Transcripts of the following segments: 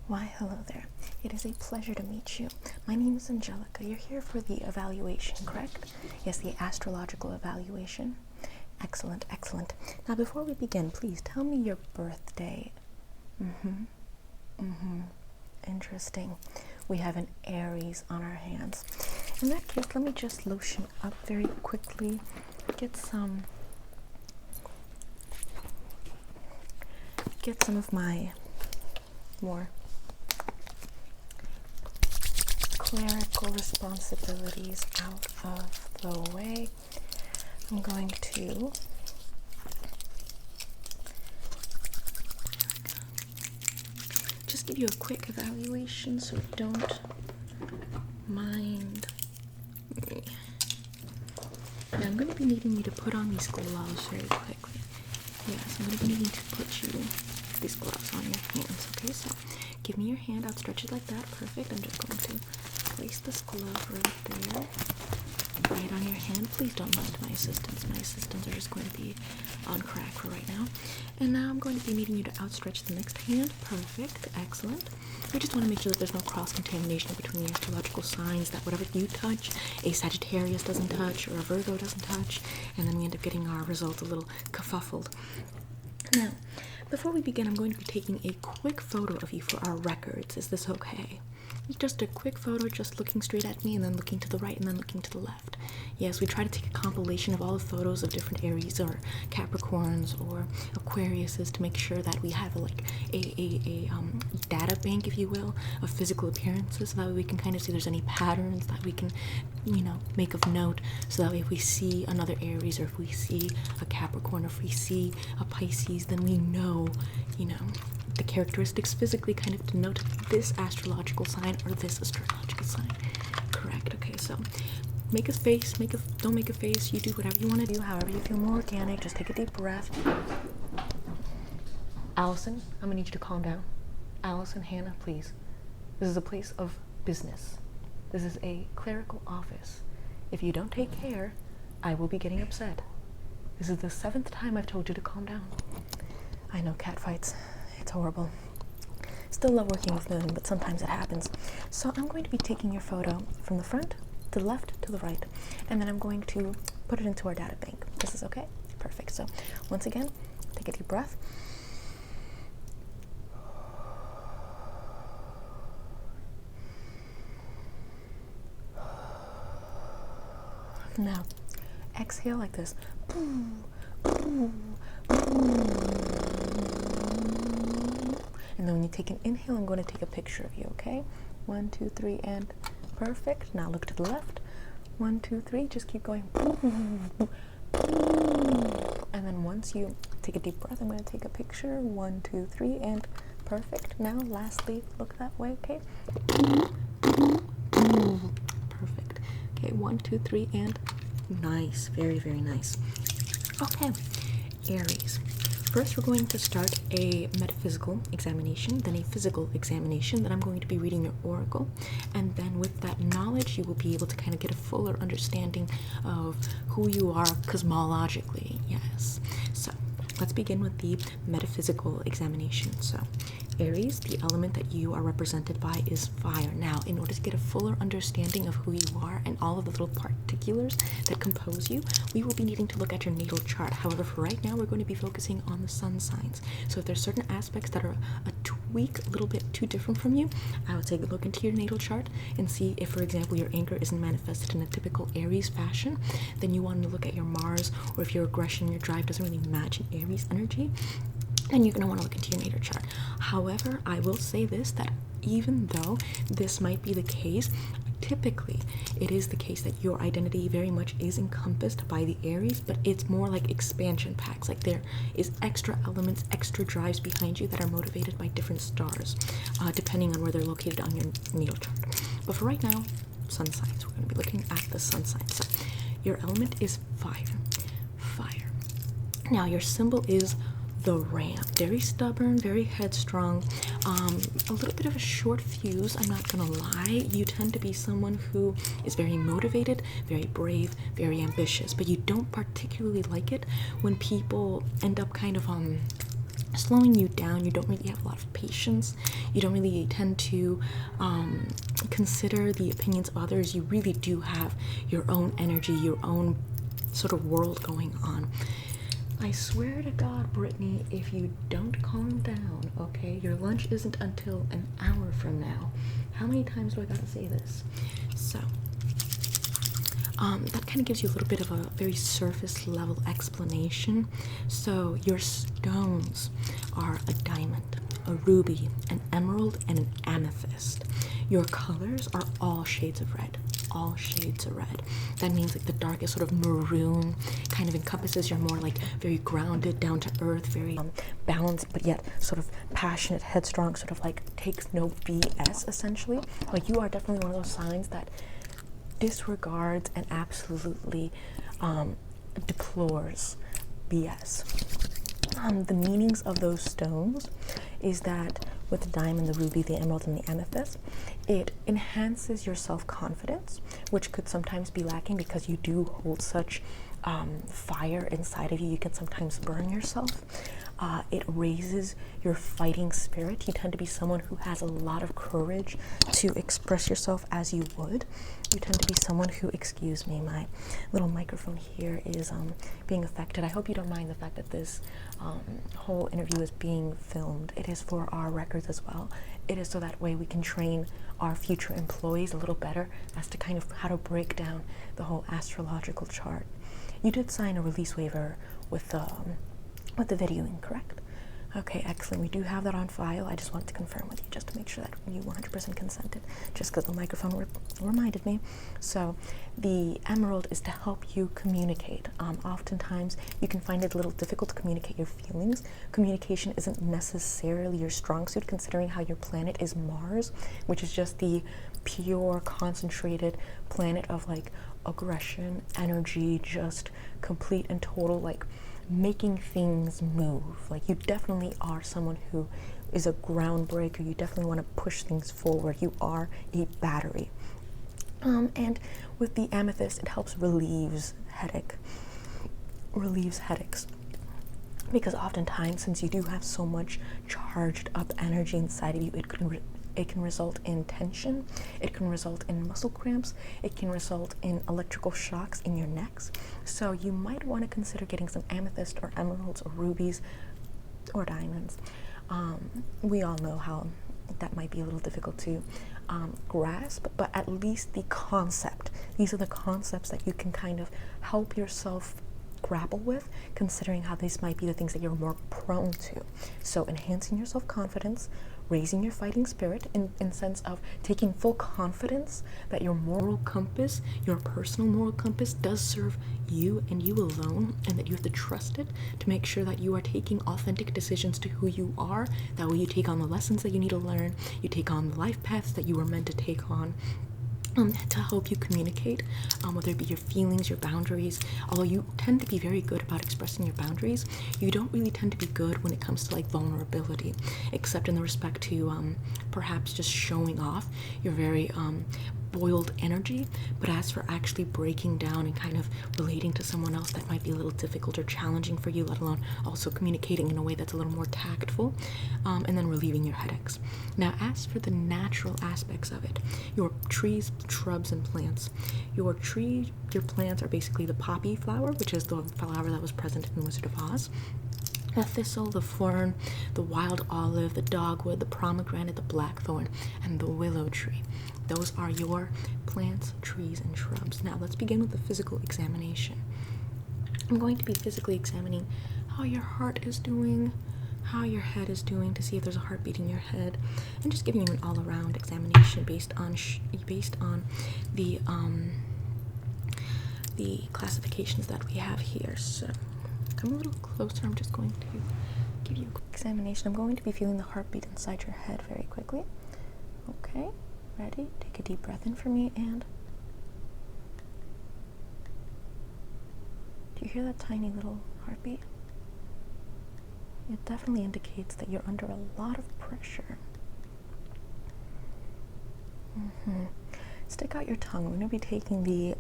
Why, hello there. It is a pleasure to meet you. My name is Angelica. You're here for the evaluation, correct? Yes, the astrological evaluation. Excellent, excellent. Now, before we begin, please tell me your birthday. Interesting. We have an Aries on our hands. In that case, let me just lotion up very quickly. Get some of my more clerical responsibilities out of the way. I'm going to just give you a quick evaluation, so don't mind me. Now I'm going to be needing you to put on these gloves very quickly. Yes, I'm going to be needing to put these gloves on your hands, okay? So give me your hand, outstretch it like that. Perfect. I'm just going to place this glove right there, right on your hand. Please don't mind my assistants. My assistants are just going to be on crack for right now. And now I'm going to be needing you to outstretch the next hand. Perfect. Excellent. We just want to make sure that there's no cross-contamination between the astrological signs, that whatever you touch, a Sagittarius doesn't touch, or a Virgo doesn't touch, and then we end up getting our results a little kerfuffled. Now, before we begin, I'm going to be taking a quick photo of you for our records. Is this okay? Just a quick photo, just looking straight at me and then looking to the right and then looking to the left. Yes, we try to take a compilation of all the photos of different Aries or Capricorns or Aquariuses to make sure that we have a data bank, if you will, of physical appearances, so that way we can kind of see if there's any patterns that we can, make of note, so that way if we see another Aries or if we see a Capricorn or if we see a Pisces, then we know, the characteristics physically kind of denote this astrological sign or this astrological sign. Correct. Okay, so make a face, don't make a face. You do whatever you want to do, however you feel more organic. Just take a deep breath. Allison, I'm gonna need you to calm down. Allison, Hannah, please. This is a place of business. This is a clerical office. If you don't take care, I will be getting upset. This is the 7th time I've told you to calm down. I know, cat fights. It's horrible. Still love working with Moon, but sometimes it happens. So I'm going to be taking your photo from the front to the left to the right, and then I'm going to put it into our data bank. This is okay? Perfect. So once again, take a deep breath. Now, exhale like this. And then when you take an inhale, I'm going to take a picture of you, okay? 1, 2, 3, and perfect. Now look to the left. 1, 2, 3, just keep going. And then once you take a deep breath, I'm going to take a picture. 1, 2, 3, and perfect. Now, lastly, look that way, okay? Perfect. Okay, 1, 2, 3, and nice. Very, very nice. Okay, Aries. First, we're going to start a metaphysical examination, then a physical examination. Then I'm going to be reading your oracle. And then with that knowledge, you will be able to kind of get a fuller understanding of who you are cosmologically. Yes. So let's begin with the metaphysical examination. So Aries, the element that you are represented by is fire. Now, in order to get a fuller understanding of who you are and all of the little particulars that compose you, we will be needing to look at your natal chart. However, for right now, we're going to be focusing on the sun signs. So if there's certain aspects that are a tweak, a little bit too different from you, I would say look into your natal chart and see if, for example, your anger isn't manifested in a typical Aries fashion. Then you want to look at your Mars, or if your aggression, your drive doesn't really match an Aries energy, then you're going to want to look into your natal chart. However, I will say this, that even though this might be the case, typically it is the case that your identity very much is encompassed by the Aries, but it's more like expansion packs. Like there is extra elements, extra drives behind you that are motivated by different stars, depending on where they're located on your natal chart. But for right now, sun signs. We're going to be looking at the sun signs. So your element is fire. Fire. Now your symbol is the ram. Very stubborn, very headstrong, a little bit of a short fuse, I'm not gonna lie. You tend to be someone who is very motivated, very brave, very ambitious, but you don't particularly like it when people end up kind of slowing you down. You don't really have a lot of patience. You don't really tend to consider the opinions of others. You really do have your own energy, your own sort of world going on. I swear to God, Brittany, if you don't calm down, okay, your lunch isn't until an hour from now. How many times do I gotta say this? So, that kind of gives you a little bit of a very surface level explanation. So your stones are a diamond, a ruby, an emerald, and an amethyst. Your colors are all shades of red. All shades of red. That means like the darkest sort of maroon kind of encompasses your more like very grounded, down to earth, very balanced, but yet sort of passionate, headstrong, sort of like takes no BS essentially. Like you are definitely one of those signs that disregards and absolutely deplores BS. The meanings of those stones is that with the diamond, the ruby, the emerald, and the amethyst, it enhances your self-confidence, which could sometimes be lacking because you do hold such fire inside of you. You can sometimes burn yourself. It raises your fighting spirit. You tend to be someone who has a lot of courage to express yourself as you would. You tend to be someone who, excuse me, my little microphone here is being affected. I hope you don't mind the fact that this whole interview is being filmed. It is for our records as well. It is so that way we can train our future employees a little better as to kind of how to break down the whole astrological chart. You did sign a release waiver with the videoing, correct? Okay, excellent. We do have that on file. I just wanted to confirm with you just to make sure that you 100% consented, just because the microphone reminded me. So the emerald is to help you communicate. Oftentimes you can find it a little difficult to communicate your feelings. Communication isn't necessarily your strong suit, considering how your planet is Mars, which is just the pure, concentrated planet of like aggression, energy, just complete and total like making things move. Like you definitely are someone who is a groundbreaker. You definitely want to push things forward. You are a battery. And with the amethyst, it helps relieves headaches. Because oftentimes, since you do have so much charged up energy inside of you, it can result in tension, it can result in muscle cramps, it can result in electrical shocks in your necks. So you might want to consider getting some amethyst or emeralds or rubies or diamonds. We all know how that might be a little difficult to grasp, but at least the concept. These are the concepts that you can kind of help yourself grapple with, considering how these might be the things that you're more prone to. So enhancing your self-confidence, raising your fighting spirit in sense of taking full confidence that your moral compass, your personal moral compass, does serve you and you alone, and that you have to trust it to make sure that you are taking authentic decisions to who you are. That way you take on the lessons that you need to learn, you take on the life paths that you were meant to take on, to help you communicate, whether it be your feelings, your boundaries. Although you tend to be very good about expressing your boundaries, you don't really tend to be good when it comes to like vulnerability, except in the respect to perhaps just showing off your very boiled energy. But as for actually breaking down and kind of relating to someone else, that might be a little difficult or challenging for you, let alone also communicating in a way that's a little more tactful, and then relieving your headaches. Now, as for the natural aspects of it, your trees, shrubs, and plants. Your plants are basically the poppy flower, which is the flower that was present in Wizard of Oz. The thistle, the fern, the wild olive, the dogwood, the pomegranate, the blackthorn, and the willow tree. Those are your plants, trees, and shrubs. Now let's begin with the physical examination. I'm going to be physically examining how your heart is doing, how your head is doing, to see if there's a heartbeat in your head, and just giving you an all-around examination based on the classifications that we have here. So come a little closer. I'm just going to give you a quick examination. I'm going to be feeling the heartbeat inside your head very quickly. Okay, ready? Take a deep breath in for me, and do you hear that tiny little heartbeat? It definitely indicates that you're under a lot of pressure. Stick out your tongue. We're going to be taking the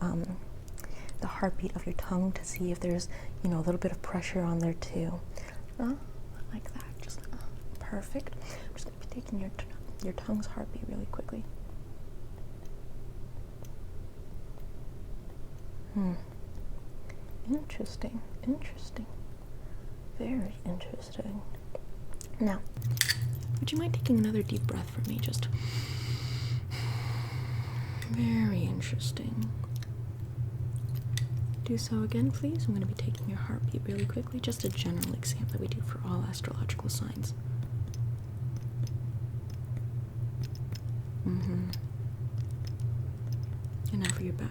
heartbeat of your tongue to see if there's, a little bit of pressure on there too. Like that. Just perfect. I'm just going to be taking your your tongue's heartbeat really quickly. Interesting, interesting. Very interesting. Now, would you mind taking another deep breath for me? Just very interesting. Do so again, please. I'm going to be taking your heartbeat really quickly. Just a general exam that we do for all astrological signs. And now for your back.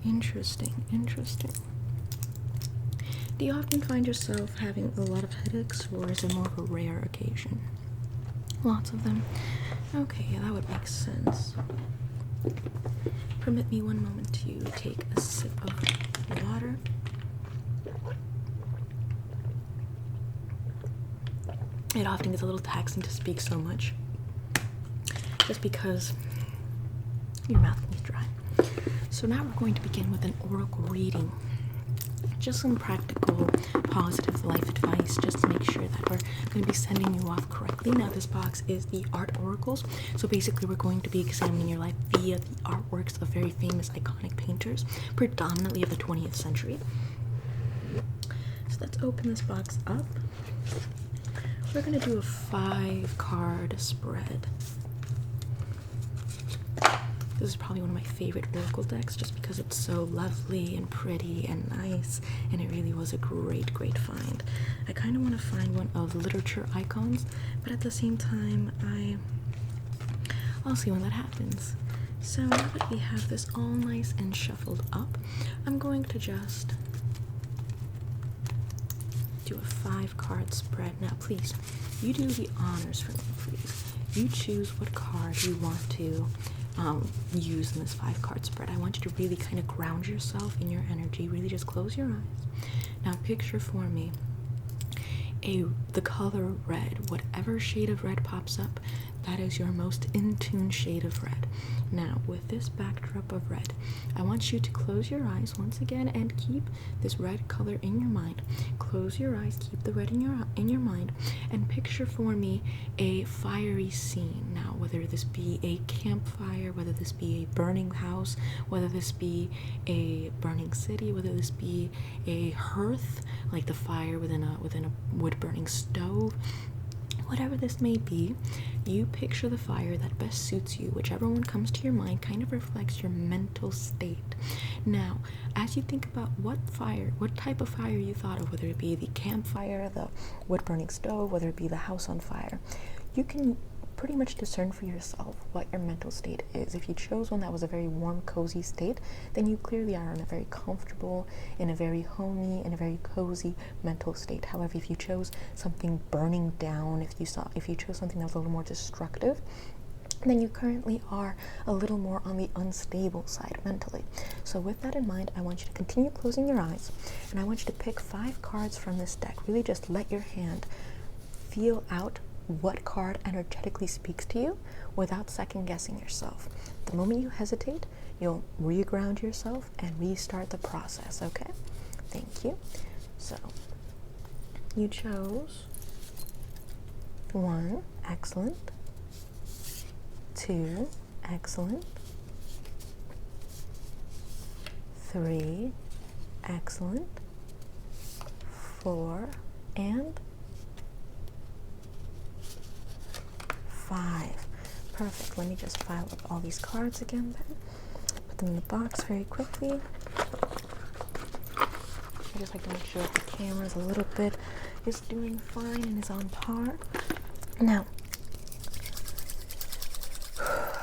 Interesting, interesting. Do you often find yourself having a lot of headaches, or is it more of a rare occasion? Lots of them. Okay, yeah, that would make sense. Permit me one moment to take a sip of water. It often gets a little taxing to speak so much, just because your mouth can be dry. So now we're going to begin with an oracle reading. Just some practical, positive life advice, just to make sure that we're going to be sending you off correctly. Now, this box is the art oracles. So basically, we're going to be examining your life via the artworks of very famous, iconic painters, predominantly of the 20th century. So let's open this box up. We're going to do a 5-card spread. This is probably one of my favorite oracle decks, just because it's so lovely and pretty and nice, and it really was a great find. I kind of want to find one of literature icons, but at the same time, I'll see when that happens. So now that we have this all nice and shuffled up, I'm going to just do a 5-card spread. Now, please, you do the honors for me, please. You choose what card you want to use in this 5-card spread. I want you to really kind of ground yourself in your energy. Really just close your eyes. Now picture for me the color red. Whatever shade of red pops up, that is your most in-tune shade of red. Now, with this backdrop of red, I want you to close your eyes once again and keep this red color in your mind. Close your eyes, keep the red in your mind, and picture for me a fiery scene. Now, whether this be a campfire, whether this be a burning house, whether this be a burning city, whether this be a hearth, like the fire within a wood-burning stove, whatever this may be, you picture the fire that best suits you. Whichever one comes to your mind kind of reflects your mental state. Now, as you think about what type of fire you thought of, whether it be the campfire, the wood-burning stove, whether it be the house on fire, you can pretty much discern for yourself what your mental state is. If you chose one that was a very warm, cozy state, then you clearly are in a very comfortable, in a very homey, in a very cozy mental state. However, if you chose something burning down, if you chose something that was a little more destructive, then you currently are a little more on the unstable side mentally. So with that in mind, I want you to continue closing your eyes, and I want you to pick 5 cards from this deck. Really just let your hand feel out what card energetically speaks to you without second guessing yourself. The moment you hesitate, you'll reground yourself and restart the process, okay? Thank you. So, you chose 1, excellent. 2, excellent. 3, excellent. 4, and 5. Perfect. Let me just file up all these cards again then. Put them in the box very quickly. I just like to make sure that the camera's a little bit is doing fine and is on par. Now,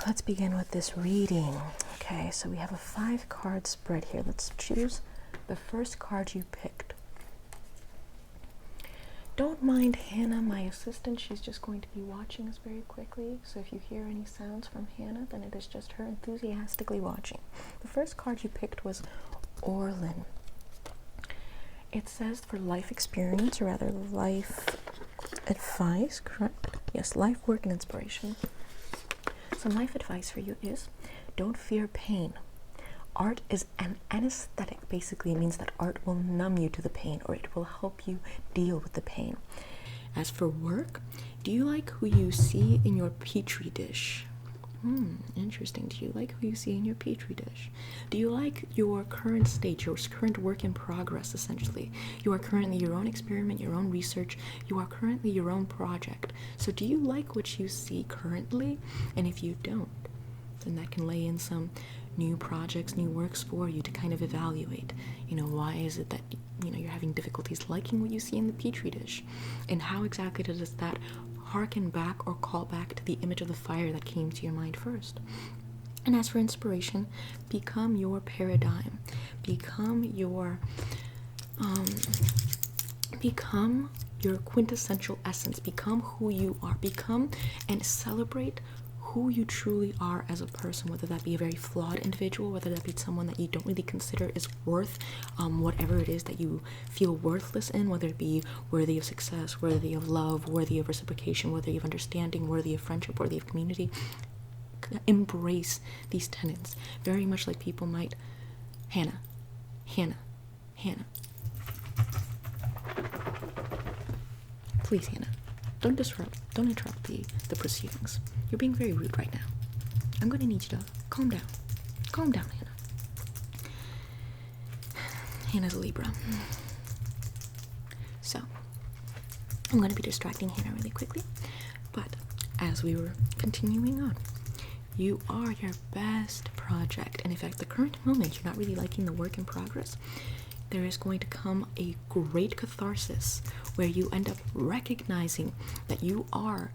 let's begin with this reading. Okay, so we have a 5-card spread here. Let's choose the first card you picked. Don't mind Hannah, my assistant. She's just going to be watching us very quickly. So if you hear any sounds from Hannah, then it is just her enthusiastically watching. The first card you picked was Orlin. It says for life experience, or rather life advice, correct? Yes, life, work, and inspiration. Some life advice for you is, don't fear pain. art is an anesthetic. Basically, it means that art will numb you to the pain, or it will help you deal with the pain. As for work, do you like who you see in your petri dish? Interesting. Do you like who you see in your petri dish? Do you like your current state, your current work in progress, essentially? You are currently your own experiment, your own research. You are currently your own project. So do you like what you see currently? And if you don't, then that can lay in some new projects, new works for you to kind of evaluate. Why is it that, you're having difficulties liking what you see in the petri dish? And how exactly does that harken back or call back to the image of the fire that came to your mind first? And as for inspiration, become your paradigm. Become your quintessential essence. Become who you are. Become and celebrate who you truly are as a person, whether that be a very flawed individual, whether that be someone that you don't really consider is worth whatever it is that you feel worthless in, whether it be worthy of success, worthy of love, worthy of reciprocation, worthy of understanding, worthy of friendship, worthy of community. Embrace these tenets, very much like people might. Hannah. Please, Hannah, don't interrupt the proceedings. You're being very rude right now. I'm going to need you to calm down. Calm down, Hannah. Hannah's a Libra. So, I'm going to be distracting Hannah really quickly. But as we were continuing on, you are your best project. And in fact, the current moment, you're not really liking the work in progress. There is going to come a great catharsis where you end up recognizing that you are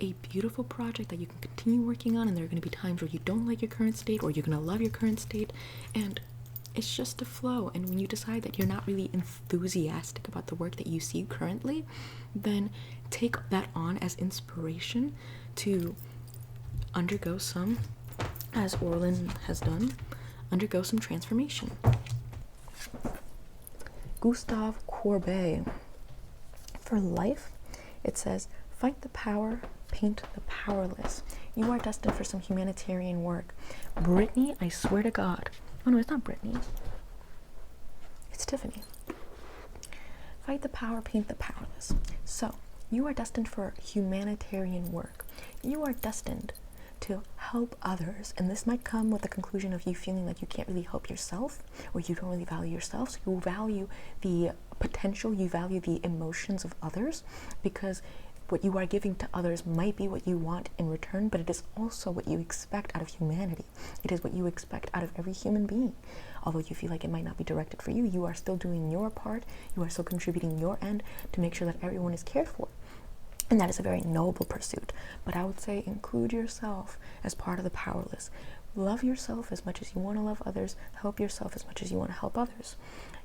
a beautiful project that you can continue working on, and there are going to be times where you don't like your current state, or you're going to love your current state, and it's just a flow. And when you decide that you're not really enthusiastic about the work that you see currently, then take that on as inspiration to undergo some, as Orlin has done, undergo some transformation. Gustave Courbet. For life, it says, fight the power, paint the powerless. You are destined for some humanitarian work. Brittany, I swear to God. Oh no, it's not Brittany. It's Tiffany. Fight the power, paint the powerless. So, you are destined for humanitarian work. You are destined to help others, and this might come with the conclusion of you feeling like you can't really help yourself, or you don't really value yourself. So you value the potential, you value the emotions of others, because what you are giving to others might be what you want in return, but it is also what you expect out of humanity. It is what you expect out of every human being. Although you feel like it might not be directed for you, you are still doing your part, you are still contributing your end to make sure that everyone is cared for. And that is a very noble pursuit. But I would say include yourself as part of the powerless. Love yourself as much as you want to love others. Help yourself as much as you want to help others.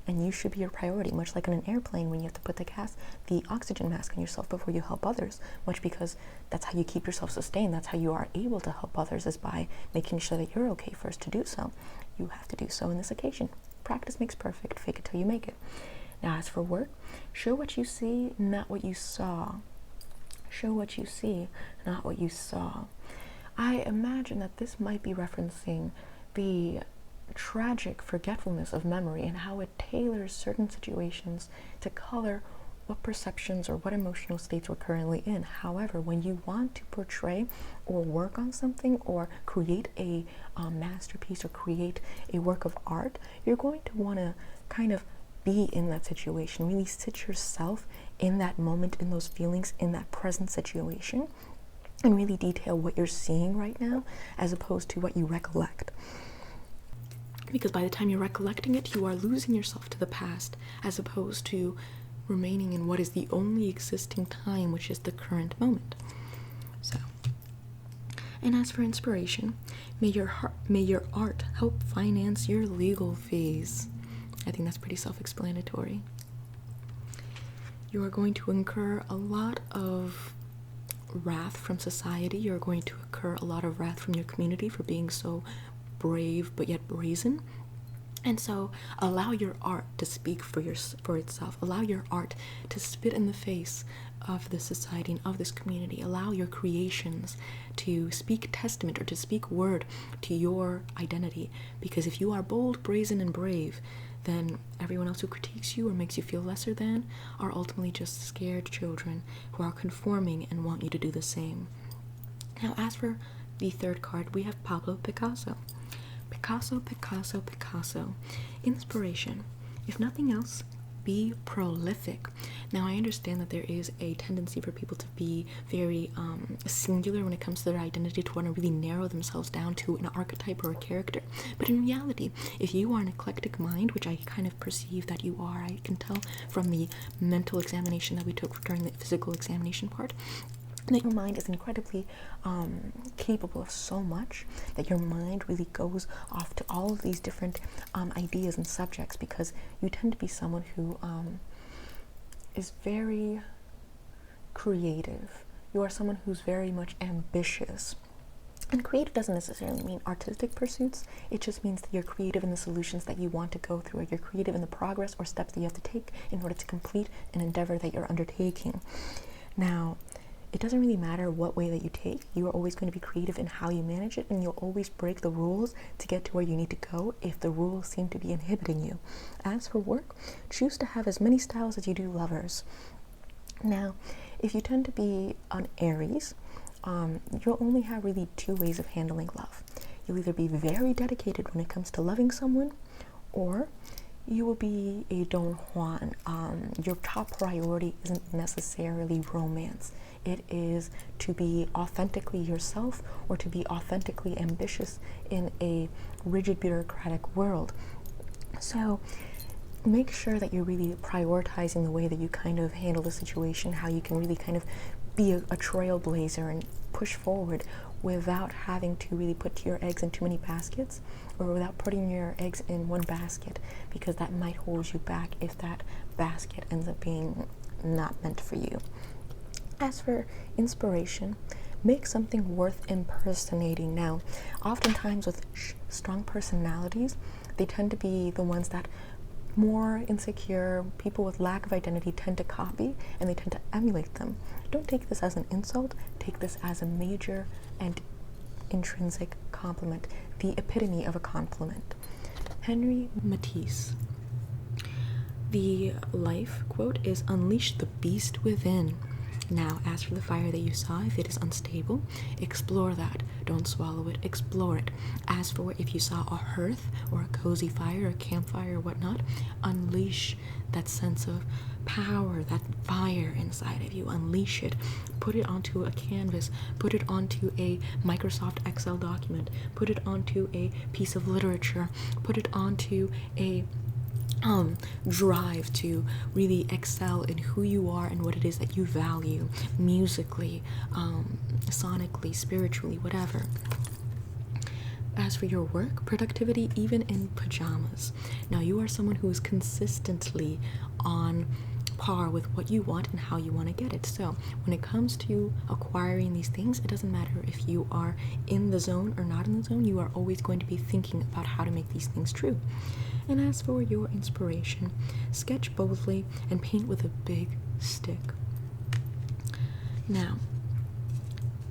And you should be your priority, much like on an airplane when you have to put the oxygen mask on yourself before you help others, much because that's how you keep yourself sustained. That's how you are able to help others, is by making sure that you're okay first to do so. You have to do so in this occasion. Practice makes perfect. Fake it till you make it. Now, as for work, show what you see, not what you saw. Show what you see, not what you saw. I imagine that this might be referencing the tragic forgetfulness of memory and how it tailors certain situations to color what perceptions or what emotional states we're currently in. However, when you want to portray or work on something or create a masterpiece or create a work of art, you're going to want to kind of be in that situation, really sit yourself in that moment, in those feelings, in that present situation, and really detail what you're seeing right now as opposed to what you recollect. Because by the time you're recollecting it, you are losing yourself to the past as opposed to remaining in what is the only existing time, which is the current moment. So, and as for inspiration, may your art help finance your legal fees. I think that's pretty self-explanatory. You are going to incur a lot of wrath from society. You're going to incur a lot of wrath from your community for being so brave but yet brazen. And so allow your art to speak for itself. Allow your art to spit in the face of this society and of this community. Allow your creations to speak testament or to speak word to your identity. Because if you are bold, brazen, and brave, then everyone else who critiques you or makes you feel lesser than are ultimately just scared children who are conforming and want you to do the same. Now, as for the third card, we have Pablo Picasso. Picasso, Picasso, Picasso. Inspiration. If nothing else, be prolific. Now, I understand that there is a tendency for people to be very singular when it comes to their identity, to want to really narrow themselves down to an archetype or a character. But in reality, if you are an eclectic mind, which I kind of perceive that you are, I can tell from the mental examination that we took during the physical examination part, that your mind is incredibly capable of so much, that your mind really goes off to all of these different ideas and subjects, because you tend to be someone who is very creative. You are someone who's very much ambitious. And creative doesn't necessarily mean artistic pursuits. It just means that you're creative in the solutions that you want to go through, or you're creative in the progress or steps that you have to take in order to complete an endeavor that you're undertaking. Now, it doesn't really matter what way that you take. You are always going to be creative in how you manage it, and you'll always break the rules to get to where you need to go if the rules seem to be inhibiting you. As for work, choose to have as many styles as you do lovers. Now, if you tend to be an Aries, you'll only have really two ways of handling love. You'll either be very dedicated when it comes to loving someone, or you will be a Don Juan. Your top priority isn't necessarily romance. It is to be authentically yourself, or to be authentically ambitious in a rigid bureaucratic world. So make sure that you're really prioritizing the way that you kind of handle the situation, how you can really kind of be a trailblazer and push forward without having to really put your eggs in too many baskets, or without putting your eggs in one basket, because that might hold you back if that basket ends up being not meant for you. As for inspiration, make something worth impersonating. Now, oftentimes with strong personalities, they tend to be the ones that more insecure people with lack of identity tend to copy, and they tend to emulate them. Don't take this as an insult. Take this as a major and intrinsic compliment, the epitome of a compliment. Henry Matisse. The life quote is, "Unleash the beast within." Now, as for the fire that you saw, if it is unstable, explore that. Don't swallow it, explore it. As for if you saw a hearth or a cozy fire, a campfire or whatnot, unleash that sense of power, that fire inside of you. Unleash it. Put it onto a canvas. Put it onto a Microsoft Excel document. Put it onto a piece of literature. Put it onto a drive to really excel in who you are and what it is that you value, musically, sonically, spiritually, whatever. As for your work, productivity even in pajamas. Now, you are someone who is consistently on par with what you want and how you want to get it. So when it comes to acquiring these things, it doesn't matter if you are in the zone or not in the zone. You are always going to be thinking about how to make these things true. And as for your inspiration, sketch boldly and paint with a big stick. Now,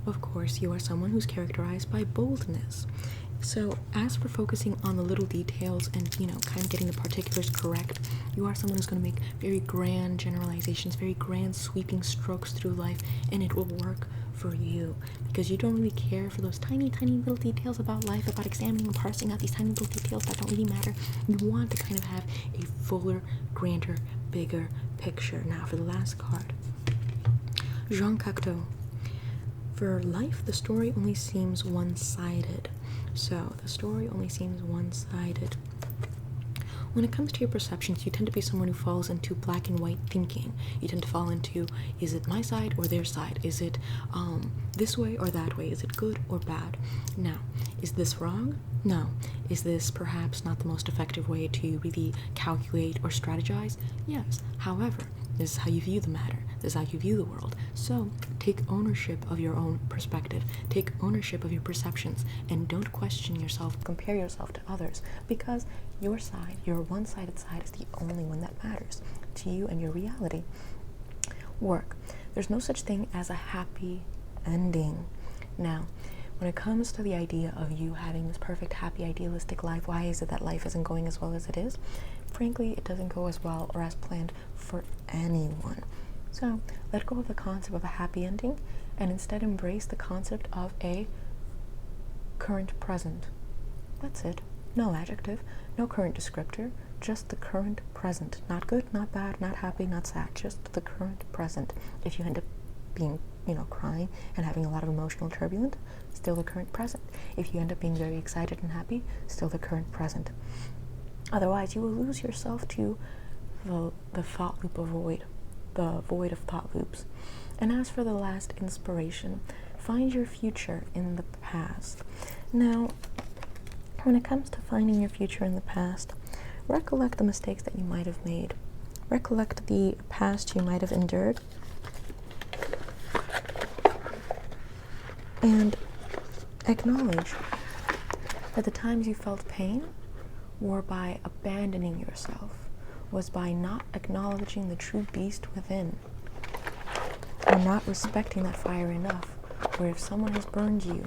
of course, you are someone who's characterized by boldness. So as for focusing on the little details and, kind of getting the particulars correct, you are someone who's going to make very grand generalizations, very grand sweeping strokes through life, and it will work for you, because you don't really care for those tiny little details about life, about examining and parsing out these tiny little details that don't really matter. You want to kind of have a fuller, grander, bigger picture. Now for the last card, Jean Cocteau. For life, the story only seems one-sided. So the story only seems one-sided. When it comes to your perceptions, you tend to be someone who falls into black and white thinking. You tend to fall into, is it my side or their side? Is it this way or that way? Is it good or bad? Now, is this wrong? No. Is this perhaps not the most effective way to really calculate or strategize? Yes. However, This is how you view the matter. This is how you view the world. So take ownership of your own perspective. Take ownership of your perceptions, and don't question yourself, compare yourself to others, because your side, your one-sided side, is the only one that matters to you and your reality. Work. There's no such thing as a happy ending. Now, when it comes to the idea of you having this perfect, happy, idealistic life, why is it that life isn't going as well as it is? Frankly, it doesn't go as well or as planned for anyone. So let go of the concept of a happy ending and instead embrace the concept of a current present. That's it. No adjective, no current descriptor, just the current present. Not good, not bad, not happy, not sad, just the current present. If you end up being, crying and having a lot of emotional turbulence, still the current present. If you end up being very excited and happy, still the current present. Otherwise, you will lose yourself to the thought loop void, the void of thought loops. And as for the last inspiration, find your future in the past. Now, when it comes to finding your future in the past, recollect the mistakes that you might have made. Recollect the past you might have endured. And acknowledge that the times you felt pain were by abandoning yourself, was by not acknowledging the true beast within, or not respecting that fire enough, where if someone has burned you,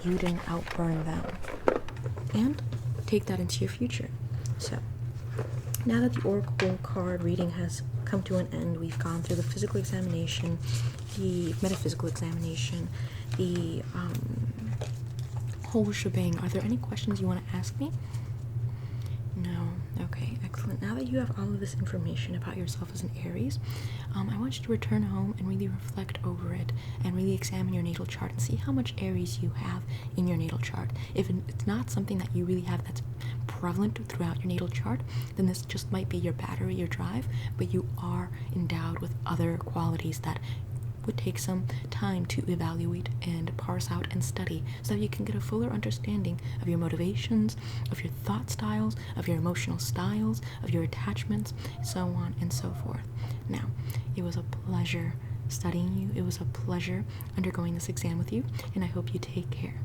you didn't outburn them. And take that into your future. So, now that the Oracle card reading has come to an end, we've gone through the physical examination, the metaphysical examination, the whole shebang. Are there any questions you want to ask me? No. Okay, excellent. Now that you have all of this information about yourself as an Aries, I want you to return home and really reflect over it and really examine your natal chart and see how much Aries you have in your natal chart. If it's not something that you really have that's prevalent throughout your natal chart, then this just might be your battery, your drive, but you are endowed with other qualities that would take some time to evaluate and parse out and study so that you can get a fuller understanding of your motivations, of your thought styles, of your emotional styles, of your attachments, so on and so forth. Now, it was a pleasure studying you. It was a pleasure undergoing this exam with you, and I hope you take care.